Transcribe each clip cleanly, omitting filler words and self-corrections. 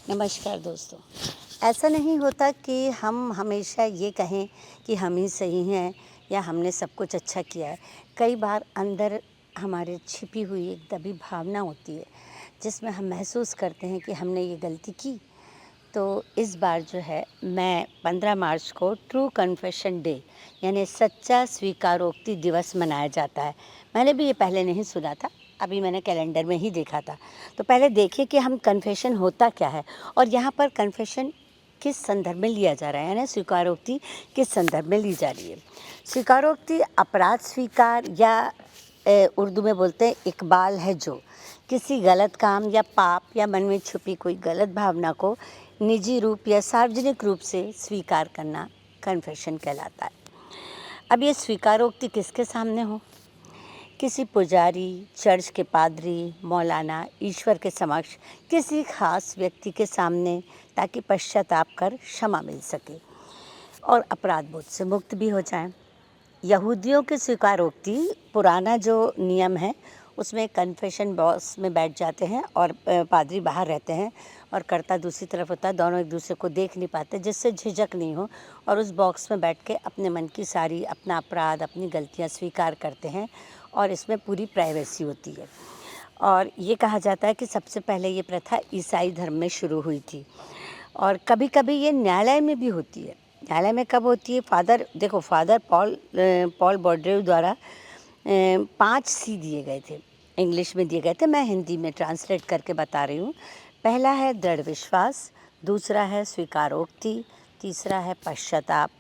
नमस्कार दोस्तों। ऐसा नहीं होता कि हम हमेशा ये कहें कि हम ही सही हैं या हमने सब कुछ अच्छा किया है। कई बार अंदर हमारे छिपी हुई एक दबी भावना होती है जिसमें हम महसूस करते हैं कि हमने ये गलती की। तो इस बार जो है मैं 15 मार्च को ट्रू कन्फेशन डे यानी सच्चा स्वीकारोक्ति दिवस मनाया जाता है। मैंने भी ये पहले नहीं सुना था, अभी मैंने कैलेंडर में ही देखा था। तो पहले देखिए कि हम कन्फेशन होता क्या है और यहाँ पर कन्फेशन किस संदर्भ में लिया जा रहा है, यानी स्वीकारोक्ति किस संदर्भ में ली जा रही है। स्वीकारोक्ति अपराध स्वीकार या उर्दू में बोलते हैं इकबाल है, जो किसी गलत काम या पाप या मन में छुपी कोई गलत भावना को निजी रूप या सार्वजनिक रूप से स्वीकार करना कन्फेशन कहलाता है। अब ये स्वीकारोक्ति किसके सामने हो? किसी पुजारी, चर्च के पादरी, मौलाना, ईश्वर के समक्ष, किसी खास व्यक्ति के सामने, ताकि पश्चाताप कर क्षमा मिल सके और अपराध बोध से मुक्त भी हो जाएं। यहूदियों की स्वीकारोक्ति, पुराना जो नियम है उसमें कन्फेशन बॉक्स में बैठ जाते हैं और पादरी बाहर रहते हैं और कर्ता दूसरी तरफ होता है। दोनों एक दूसरे को देख नहीं पाते जिससे झिझक नहीं हो, और उस बॉक्स में बैठ के अपने मन की सारी अपना अपराध, अपनी गलतियां स्वीकार करते हैं और इसमें पूरी प्राइवेसी होती है। और ये कहा जाता है कि सबसे पहले ये प्रथा ईसाई धर्म में शुरू हुई थी और कभी कभी ये न्यायालय में भी होती है। न्यायालय में कब होती है? फादर पॉल बॉड्रेव द्वारा 5 सी दिए गए थे, इंग्लिश में दिए गए थे। मैं हिंदी में ट्रांसलेट करके बता रही हूँ। पहला है दृढ़ विश्वास, दूसरा है स्वीकारोक्ति, तीसरा है पश्चाताप,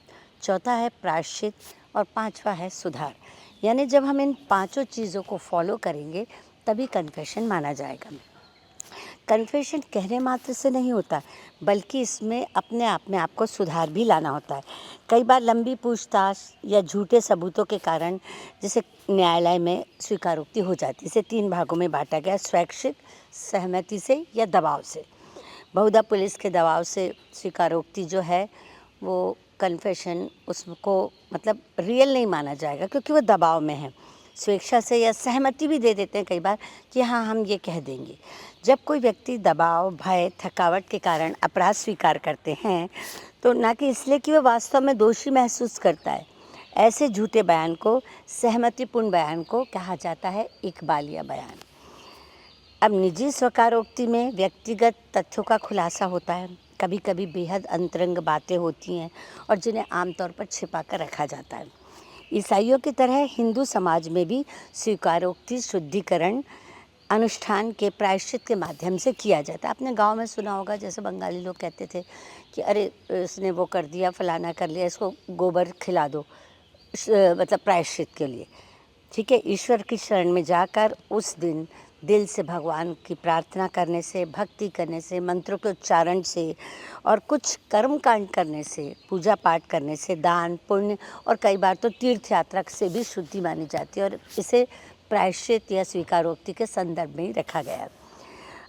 चौथा है प्रायश्चित और पांचवा है सुधार। यानी जब हम इन पांचों चीज़ों को फॉलो करेंगे तभी कन्फेशन माना जाएगा। कन्फेशन कहने मात्र से नहीं होता, बल्कि इसमें अपने आप में आपको सुधार भी लाना होता है। कई बार लंबी पूछताछ या झूठे सबूतों के कारण जैसे न्यायालय में स्वीकारोक्ति हो जाती है। इसे 3 भागों में बांटा गया: स्वैच्छिक, सहमति से या दबाव से। बहुधा पुलिस के दबाव से स्वीकारोक्ति जो है वो कन्फेशन, उसको मतलब रियल नहीं माना जाएगा क्योंकि वो दबाव में है। स्वेच्छा से या सहमति भी दे देते हैं कई बार कि हाँ, हम ये कह देंगे। जब कोई व्यक्ति दबाव, भय, थकावट के कारण अपराध स्वीकार करते हैं तो ना कि इसलिए कि वह वास्तव में दोषी महसूस करता है। ऐसे झूठे बयान को, सहमतिपूर्ण बयान को कहा जाता है इकबालिया बयान। अब निजी स्वीकारोक्ति में व्यक्तिगत तथ्यों का खुलासा होता है। कभी कभी बेहद अंतरंग बातें होती हैं और जिन्हें आमतौर पर छिपा कर रखा जाता है। ईसाइयों की तरह हिंदू समाज में भी स्वीकारोक्ति शुद्धिकरण अनुष्ठान के प्रायश्चित के माध्यम से किया जाता है। आपने गांव में सुना होगा, जैसे बंगाली लोग कहते थे कि अरे इसने वो कर दिया, फलाना कर लिया, इसको गोबर खिला दो, मतलब प्रायश्चित के लिए। ठीक है, ईश्वर की शरण में जाकर उस दिन दिल से भगवान की प्रार्थना करने से, भक्ति करने से, मंत्रों के उच्चारण से और कुछ कर्म कांड करने से, पूजा पाठ करने से, दान पुण्य और कई बार तो तीर्थ यात्रा से भी शुद्धि मानी जाती है और इसे प्रायश्चित या स्वीकारोक्ति के संदर्भ में ही रखा गया है।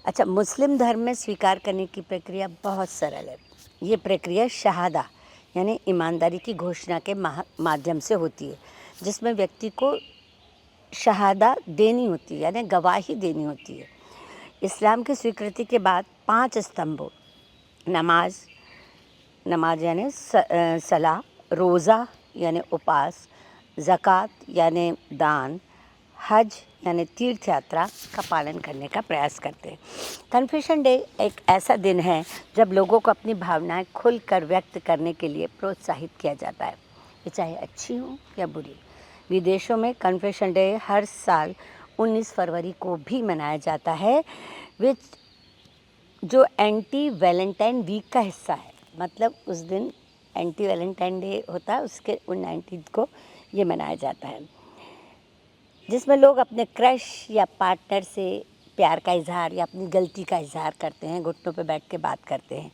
अच्छा, मुस्लिम धर्म में स्वीकार करने की प्रक्रिया बहुत सरल है। ये प्रक्रिया शहादा यानी ईमानदारी की घोषणा के माध्यम से होती है, जिसमें व्यक्ति को शहादा देनी होती है, यानी गवाही देनी होती है। इस्लाम की स्वीकृति के बाद 5 स्तंभों नमाज यानी सलाह, रोज़ा यानी उपवास, ज़कात यानी दान, हज यानी तीर्थ यात्रा का पालन करने का प्रयास करते हैं। कन्फेशन डे एक ऐसा दिन है जब लोगों को अपनी भावनाएं खुलकर व्यक्त करने के लिए प्रोत्साहित किया जाता है, ये चाहे अच्छी हो या बुरी। विदेशों में कन्फेशन डे हर साल 19 फरवरी को भी मनाया जाता है, जो एंटी वैलेंटाइन वीक का हिस्सा है। मतलब उस दिन एंटी वैलेंटाइन डे होता है, उसके 19 को ये मनाया जाता है, जिसमें लोग अपने क्रश या पार्टनर से प्यार का इजहार या अपनी गलती का इजहार करते हैं, घुटनों पे बैठ के बात करते हैं।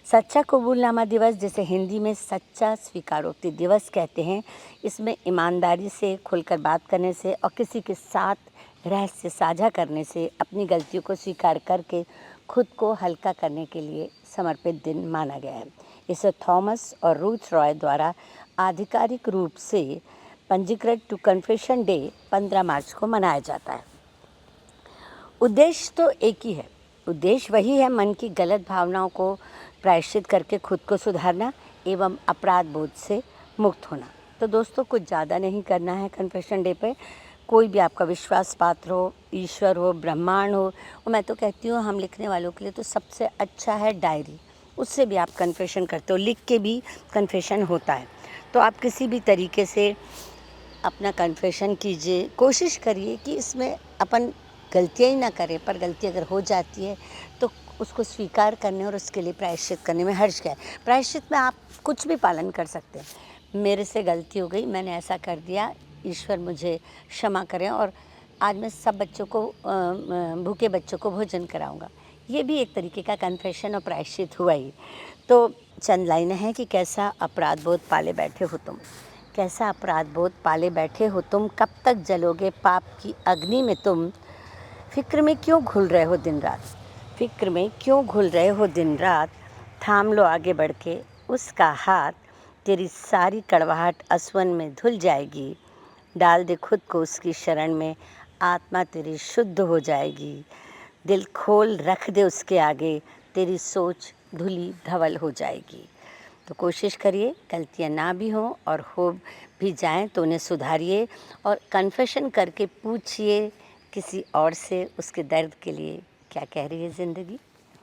सच्चा कबूलनामा दिवस, जिसे हिंदी में सच्चा स्वीकारोक्ति दिवस कहते हैं, इसमें ईमानदारी से खुलकर बात करने से और किसी के साथ रहस्य साझा करने से अपनी गलतियों को स्वीकार करके खुद को हल्का करने के लिए समर्पित दिन माना गया है। इसे थॉमस और रूथ रॉय द्वारा आधिकारिक रूप से पंजीकृत टू कन्फेशन डे 15 मार्च को मनाया जाता है। उद्देश्य तो एक ही है, उद्देश्य वही है, मन की गलत भावनाओं को प्रायश्चित करके खुद को सुधारना एवं अपराध बोध से मुक्त होना। तो दोस्तों, कुछ ज़्यादा नहीं करना है कन्फेशन डे पे। कोई भी आपका विश्वास पात्र हो, ईश्वर हो, ब्रह्मांड हो, और मैं तो कहती हूँ हम लिखने वालों के लिए तो सबसे अच्छा है डायरी। उससे भी आप कन्फेशन करते हो, लिख के भी कन्फेशन होता है। तो आप किसी भी तरीके से अपना कन्फेशन कीजिए, कोशिश करिए कि इसमें अपन गलतियाँ ही ना करें, पर गलती अगर हो जाती है तो उसको स्वीकार करने और उसके लिए प्रायश्चित करने में हर्ज क्या है। प्रायश्चित में आप कुछ भी पालन कर सकते हैं। मेरे से गलती हो गई, मैंने ऐसा कर दिया, ईश्वर मुझे क्षमा करें और आज मैं सब बच्चों को भूखे बच्चों को भोजन कराऊंगा। ये भी एक तरीके का कन्फेशन और प्रायश्चित हुआ ही। तो चंद लाइनें हैं कि कैसा अपराध बोध पाले बैठे हो तुम, कैसा अपराध बोध पाले बैठे हो तुम, कब तक जलोगे पाप की अग्नि में तुम, फिक्र में क्यों घुल रहे हो दिन रात, फिक्र में क्यों घुल रहे हो दिन रात, थाम लो आगे बढ़ के उसका हाथ, तेरी सारी कड़वाहट असवन में धुल जाएगी, डाल दे खुद को उसकी शरण में, आत्मा तेरी शुद्ध हो जाएगी, दिल खोल रख दे उसके आगे, तेरी सोच धुली धवल हो जाएगी। तो कोशिश करिए गलतियाँ ना भी हों और हो भी जाएं तो उन्हें सुधारिए और कन्फेशन करके पूछिए किसी और से उसके दर्द के लिए क्या कह रही है ज़िंदगी।